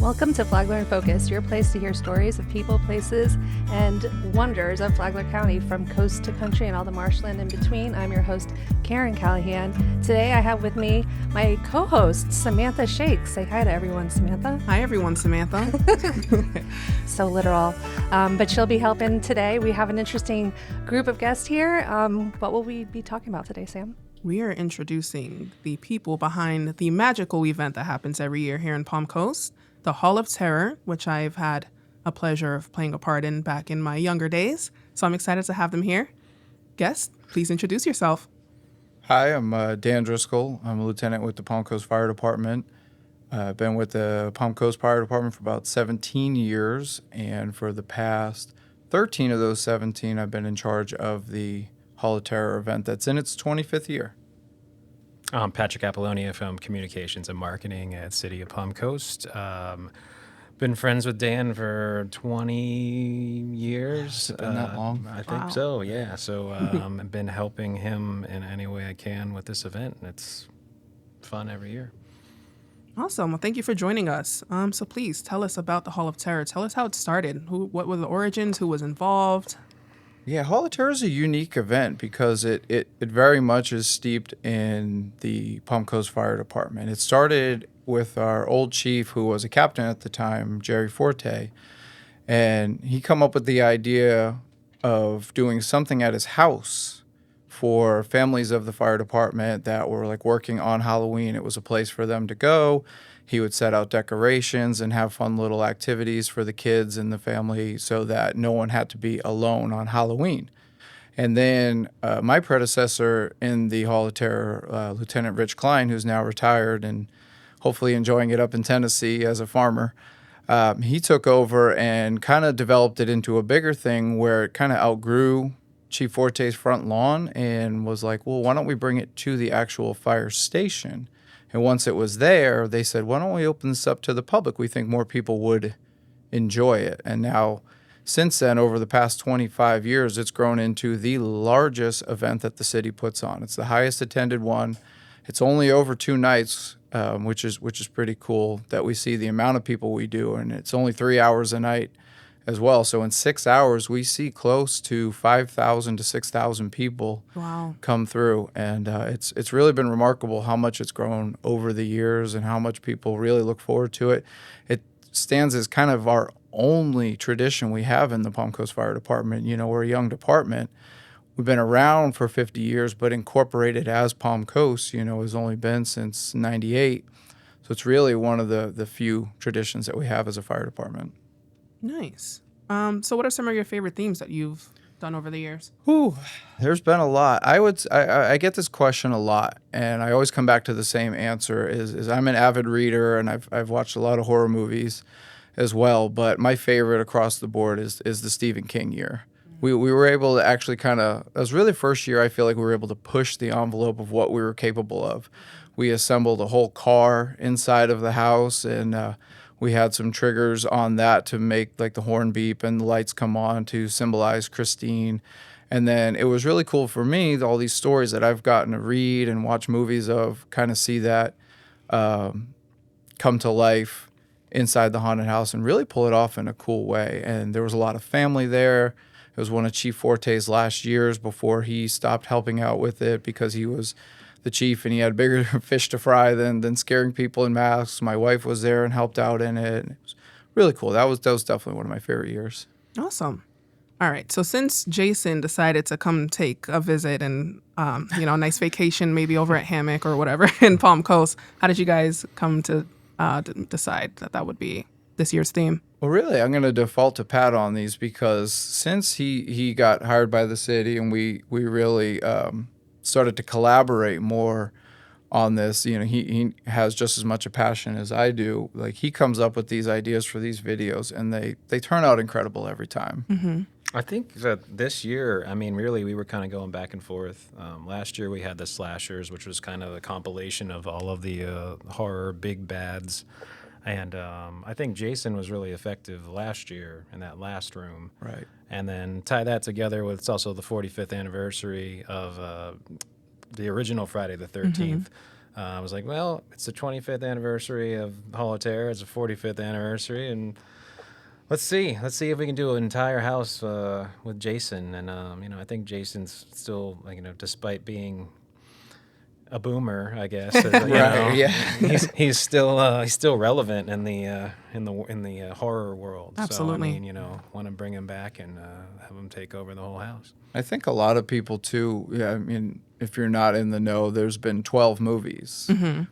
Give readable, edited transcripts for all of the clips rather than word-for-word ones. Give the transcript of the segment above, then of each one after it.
Welcome to Flagler in Focus, your place to hear stories of people, places, and wonders of Flagler County from coast to country and all the marshland in between. I'm your host, Karen Callahan. Today I have with me my co-host, Samantha Shake. Say hi to everyone, Samantha. Hi, everyone, Samantha. So literal. But she'll be helping today. We have an interesting group of guests here. What will we be talking about today, Sam? We are introducing the people behind the magical event that happens every year here in Palm Coast, the Hall of Terror, which I've had a pleasure of playing a part in back in my younger days. So I'm excited to have them here. Guest, please introduce yourself. Hi, I'm Dan Driscoll. I'm a lieutenant with the Palm Coast Fire Department. I've been with the Palm Coast Fire Department for about 17 years, and for the past 13 of those 17, I've been in charge of the Hall of Terror event that's in its 25th year. I'm Patrick Apollonia from Communications and Marketing at City of Palm Coast. Been friends with Dan for 20 years. Been that long? I think so, yeah. So I've been helping him in any way I can with this event, and it's fun every year. Awesome. Well, thank you for joining us. So please tell us about the Hall of Terror. Tell us how it started. What were the origins? Who was involved? Yeah, Hall of Terror is a unique event because it very much is steeped in the Palm Coast Fire Department. It started with our old chief, who was a captain at the time, Jerry Forte, and he come up with the idea of doing something at his house for families of the fire department that were like working on Halloween. It was a place for them to go. He would set out decorations and have fun little activities for the kids and the family so that no one had to be alone on Halloween. And then my predecessor in the Hall of Terror, Lieutenant Rich Klein, who's now retired and hopefully enjoying it up in Tennessee as a farmer, he took over and kind of developed it into a bigger thing where it kind of outgrew Chief Forte's front lawn and was like, well, why don't we bring it to the actual fire station? And once it was there, they said, why don't we open this up to the public? We think more people would enjoy it. And now, since then, over the past 25 years, it's grown into the largest event that the city puts on. It's the highest attended one. It's only over 2 nights, which is pretty cool that we see the amount of people we do. And it's only 3 hours a night as well. So in 6 hours, we see close to 5,000 to 6,000 people come through. And it's really been remarkable how much it's grown over the years and how much people really look forward to it. It stands as kind of our only tradition we have in the Palm Coast Fire Department. You know, we're a young department. We've been around for 50 years, but incorporated as Palm Coast, has only been since 98. So it's really one of the few traditions that we have as a fire department. Nice. So what are some of your favorite themes that you've done over the years? Ooh, there's been a lot. I get this question a lot, and I always come back to the same answer is I'm an avid reader, and I've watched a lot of horror movies as well, but my favorite across the board is the Stephen King year. We were able to actually it was really the first year I feel like we were able to push the envelope of what we were capable of. We assembled a whole car inside of the house, and we had some triggers on that to make like the horn beep and the lights come on to symbolize Christine. And then it was really cool for me, all these stories that I've gotten to read and watch movies of, kind of see that come to life inside the haunted house and really pull it off in a cool way. And there was a lot of family there. It was one of Chief Forte's last years before he stopped helping out with it because he was the chief and he had bigger fish to fry than scaring people in masks. My wife was there and helped out in it. It was really cool. That was definitely one of my favorite years. Awesome. All right. So since Jason decided to come take a visit and, a nice vacation, maybe over at Hammock or whatever in Palm Coast, how did you guys come to decide that would be this year's theme? Well, really, I'm going to default to Pat on these because since he got hired by the city and we really started to collaborate more on this, he has just as much a passion as I do. Like, he comes up with these ideas for these videos, and they turn out incredible every time. Mm-hmm. I think that this year, really, we were kind of going back and forth. Last year, we had the slashers, which was kind of a compilation of all of the horror big bads. And I think Jason was really effective last year in that last room. Right. And then tie that together with, it's also the 45th anniversary of the original Friday the 13th. I was like, well, it's the 25th anniversary of Hall of Terror. It's the 45th anniversary, and let's see if we can do an entire house with Jason. And I think Jason's still, despite being a boomer, I guess. Right, yeah. He's still relevant in the horror world. Absolutely. So want to bring him back and have him take over the whole house. I think a lot of people too. Yeah, I mean, if you're not in the know, there's been 12 movies,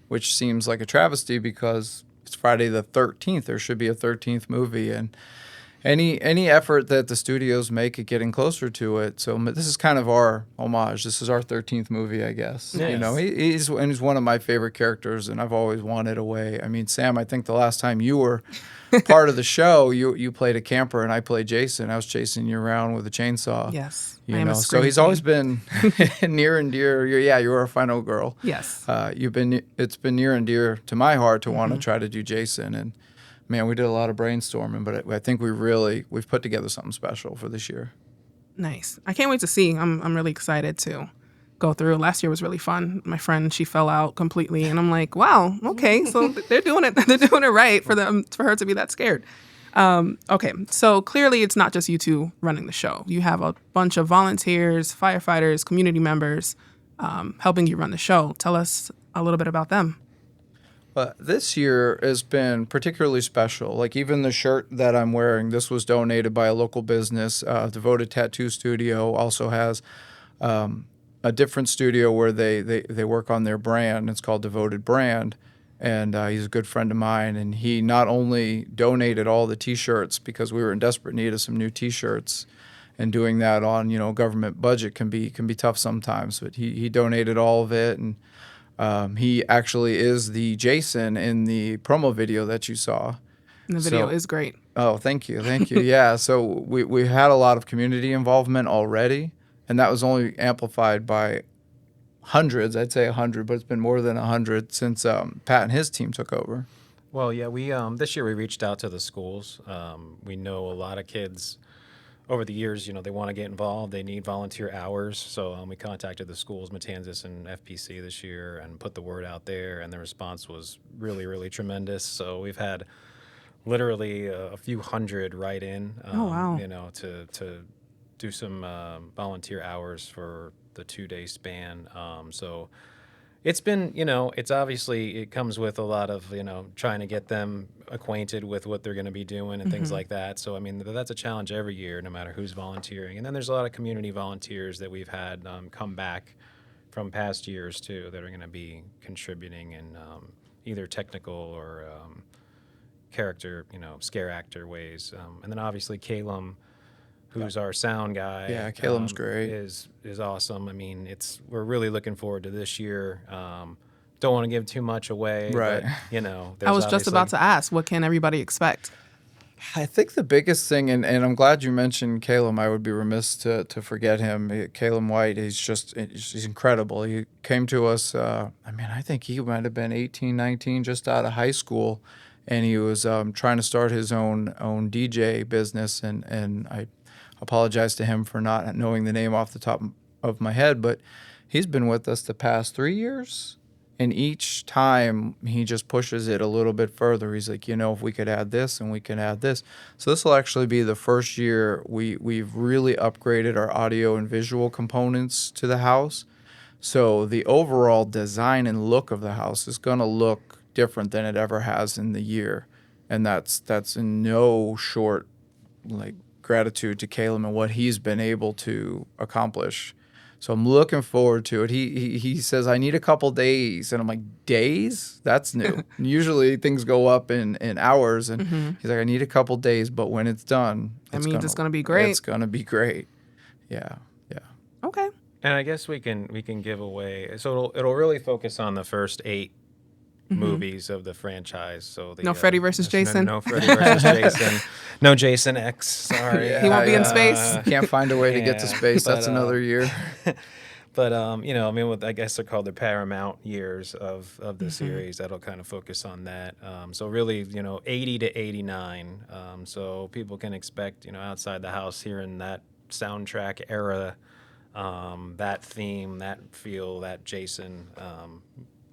which seems like a travesty because it's Friday the 13th. There should be a 13th movie, and any effort that the studios make at getting closer to it. So this is kind of our homage. This is our 13th movie, I guess. Yes. He's one of my favorite characters, and I've always wanted a way. I mean, Sam, I think the last time you were part of the show, you played a camper, and I played Jason. I was chasing you around with a chainsaw. Yes. You I am know, a so scream he's queen. always been near and dear. You're our final girl. Yes. It's been near and dear to my heart to want to try to do Jason, and man, we did a lot of brainstorming, but I think we've put together something special for this year. Nice. I can't wait to see. I'm really excited to go through. Last year was really fun. My friend, she fell out completely, and I'm like, wow, okay, so they're doing it. They're doing it right for her to be that scared. Okay, so clearly it's not just you two running the show. You have a bunch of volunteers, firefighters, community members helping you run the show. Tell us a little bit about them. This year has been particularly special. Like even the shirt that I'm wearing, this was donated by a local business. Devoted Tattoo Studio also has a different studio where they work on their brand. It's called Devoted Brand. And he's a good friend of mine. And he not only donated all the T-shirts because we were in desperate need of some new T-shirts, and doing that on government budget can be tough sometimes. But he donated all of it, and he actually is the Jason in the promo video that you saw. And the video is great. Oh, thank you. Yeah, so we had a lot of community involvement already, and that was only amplified by hundreds. I'd say 100, but it's been more than 100 since Pat and his team took over. Well, yeah, we this year we reached out to the schools. We know a lot of kids over the years, they want to get involved. They need volunteer hours. So we contacted the schools, Matanzas and FPC this year, and put the word out there. And the response was really, really tremendous. So we've had literally a few hundred write in, Oh, wow. to do some volunteer hours for the 2-day span. So it's been, it's obviously, it comes with a lot of, trying to get them acquainted with what they're going to be doing and things like that. So, I mean, that's a challenge every year, no matter who's volunteering. And then there's a lot of community volunteers that we've had come back from past years, too, that are going to be contributing in either technical or character, scare actor ways. And then obviously Calum, who's our sound guy. Yeah, Calum's great. Is awesome. I mean, we're really looking forward to this year. Don't want to give too much away, Right. But, I was just about to ask, what can everybody expect? I think the biggest thing, and I'm glad you mentioned Calum. I would be remiss to forget him. Calum White, he's incredible. He came to us, I think he might have been 18, 19, just out of high school, and he was trying to start his own DJ business, and I apologize to him for not knowing the name off the top of my head, but he's been with us the past 3 years. And each time he just pushes it a little bit further. He's like, if we could add this and we can add this. So this will actually be the first year we've really upgraded our audio and visual components to the house. So the overall design and look of the house is going to look different than it ever has in the year. And that's in no short gratitude to Calum and what he's been able to accomplish. So I'm looking forward to it. He says, I need a couple days. And I'm like, days? That's new. Usually things go up in hours. And he's like, I need a couple days. But when it's done, It's going to be great. It's going to be great. Yeah. Okay. And I guess we can give away. So it'll really focus on the first 8 movies of the franchise. So No Freddy versus Jason. No Freddy versus Jason. No Jason X. Sorry. He won't be in space. Can't find a way to get to Yeah, space. but, That's another year. But I guess they're called the Paramount years of the series. That'll kind of focus on that. So really, 80 to 89. So people can expect, outside the house hearing that soundtrack era, that theme, that feel, that Jason.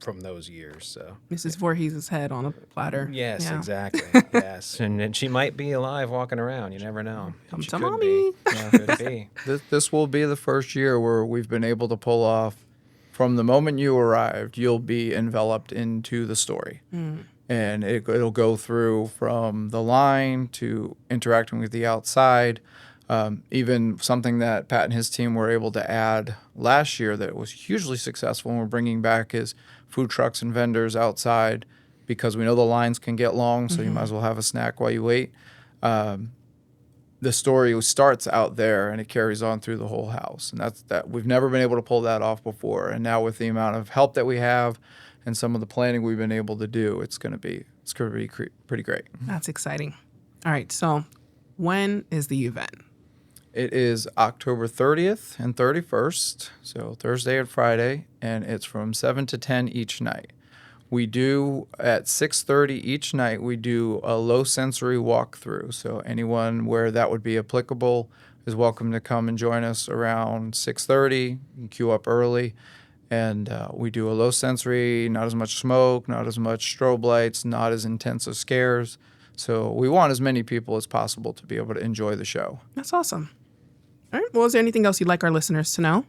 from those years. So Mrs. Voorhees' head on a platter. yes, Yeah. exactly. Yes, and she might be alive walking around. You never know. Come She to could mommy. be. Yeah, could be. This will be the first year where we've been able to pull off, from the moment you arrived, you'll be enveloped into the story. And it'll go through from the line to interacting with the outside. Even something that Pat and his team were able to add last year that was hugely successful, and we're bringing back, is food trucks and vendors outside, because we know the lines can get long, so you might as well have a snack while you wait. The story starts out there and it carries on through the whole house, and that we've never been able to pull that off before. And now with the amount of help that we have and some of the planning we've been able to do, it's going to be pretty great. That's exciting. All right, so when is the event? It is October 30th and 31st, so Thursday and Friday, and it's from 7 to 10 each night. We do, at 6:30 each night, we do a low sensory walkthrough. So anyone where that would be applicable is welcome to come and join us around 6:30. You can queue up early. And we do a low sensory, not as much smoke, not as much strobe lights, not as intense of scares. So we want as many people as possible to be able to enjoy the show. That's awesome. All right, well, is there anything else you'd like our listeners to know?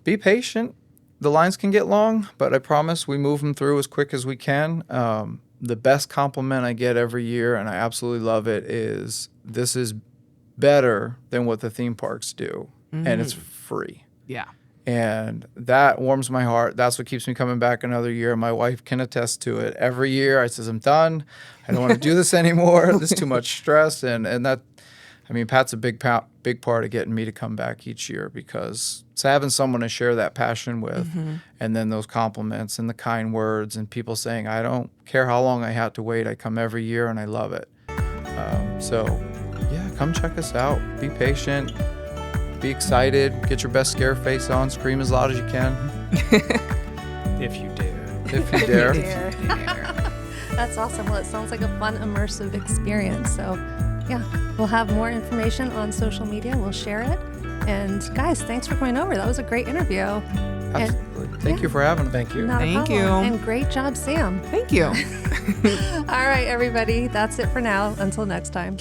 Be patient. The lines can get long, but I promise we move them through as quick as we can. The best compliment I get every year, and I absolutely love it, is this is better than what the theme parks do, and it's free. Yeah. And that warms my heart. That's what keeps me coming back another year. My wife can attest to it. Every year I says, I'm done. I don't want to do this anymore. There's too much stress. And that, I mean, Pat's a big part of getting me to come back each year, because it's having someone to share that passion with, and then those compliments and the kind words and people saying, I don't care how long I have to wait. I come every year and I love it. So yeah, come check us out. Be patient. Be excited. Get your best scare face on. Scream as loud as you can. If you dare. If you dare. That's awesome. Well, it sounds like a fun, immersive experience. So, yeah, we'll have more information on social media. We'll share it. And guys, thanks for coming over. That was a great interview. Absolutely. Thank you for having us. Thank you. Not a Thank problem. you. And great job, Sam. Thank you. All right, everybody. That's it for now. Until next time.